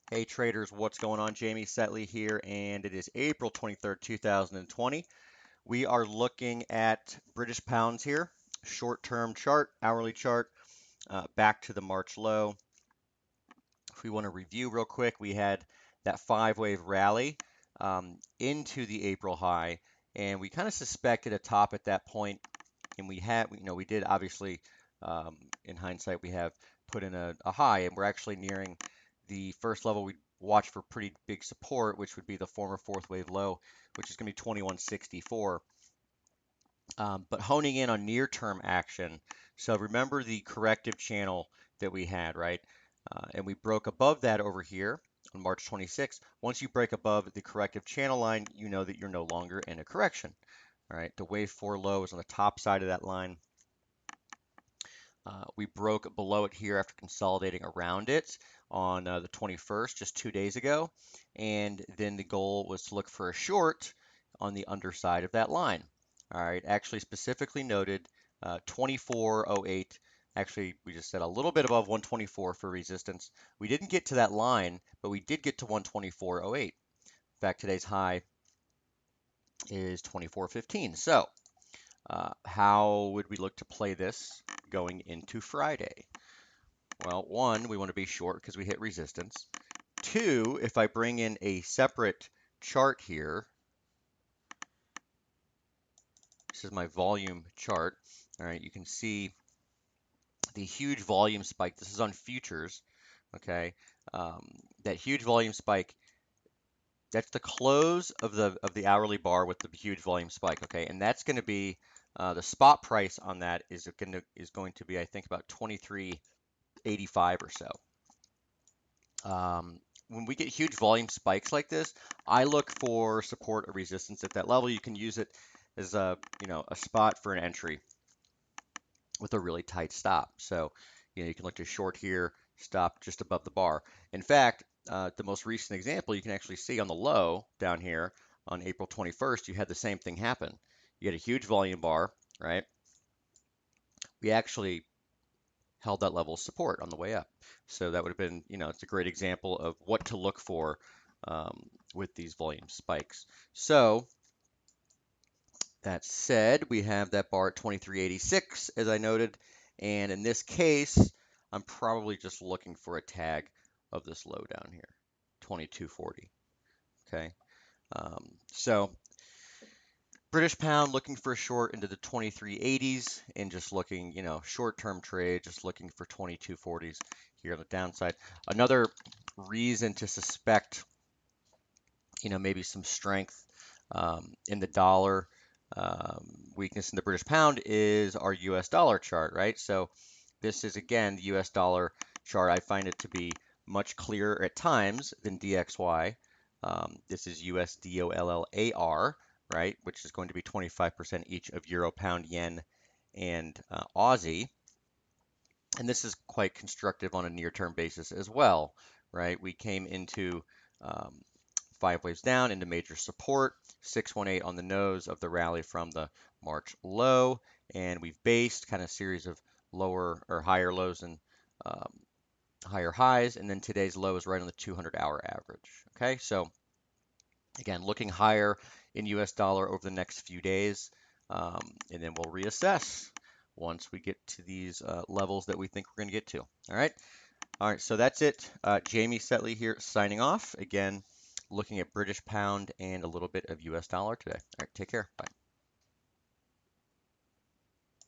Hey traders, what's going on? Jamie Saettele here, and it is April 23rd, 2020. We are looking at British pounds here, short-term chart, hourly chart, back to the March low. If we want to review real quick, we had that five-wave rally into the April high, and we kind of suspected a top at that point, and we did obviously, in hindsight, we have put in a high, and we're actually nearing the first level we watch for pretty big support, which would be the former fourth wave low, which is going to be 2164. But honing in on near-term action. So remember the corrective channel that we had, right? And we broke above that over here on March 26th. Once you break above the corrective channel line, you know that you're no longer in a correction. All right, the wave 4 low is on the top side of that line. We broke below it here after consolidating around it on the 21st, just 2 days ago. And then the goal was to look for a short on the underside of that line. All right, actually specifically noted 2408. Actually, we just set a little bit above 124 for resistance. We didn't get to that line, but we did get to 124.08. In fact, today's high is 24.15. So how would we look to play this going into Friday? Well, one, we want to be short because we hit resistance. Two, if I bring in a separate chart here, this is my volume chart. All right, you can see the huge volume spike. This is on futures, okay? That huge volume spike, that's the close of the hourly bar with the huge volume spike, okay? And that's going to be the spot price on that is going to be, I think, about 23.85 or so. When we get huge volume spikes like this, I look for support or resistance at that level. You can use it as a spot for an entry with a really tight stop. So you can look to short here, stop just above the bar. In fact, the most recent example you can actually see on the low down here on April 21st, you had the same thing happen. You had a huge volume bar, right? We actually held that level of support on the way up. So that would have been, it's a great example of what to look for with these volume spikes. So that said, we have that bar at 23.86, as I noted. And in this case, I'm probably just looking for a tag of this low down here, 22.40. Okay. So British pound looking for a short into the 23.80s and just looking, short-term trade, just looking for 22.40s here on the downside. Another reason to suspect, maybe some strength in the dollar, weakness in the British pound is our US dollar chart, right? So this is, again, the US dollar chart. I find it to be much clearer at times than DXY. This is USDOLLAR, right, which is going to be 25% each of euro, pound, yen, and Aussie. And this is quite constructive on a near-term basis as well, right? We came into 5 waves down into major support, 618 on the nose of the rally from the March low, and we've based kind of series of lower or higher lows and higher highs, and then today's low is right on the 200-hour average. Okay, so again, looking higher in US dollar over the next few days, and then we'll reassess once we get to these levels that we think we're going to get to. All right, so that's it. Jamie Saettele here signing off. Again, looking at British pound and a little bit of US dollar today. All right, take care. Bye.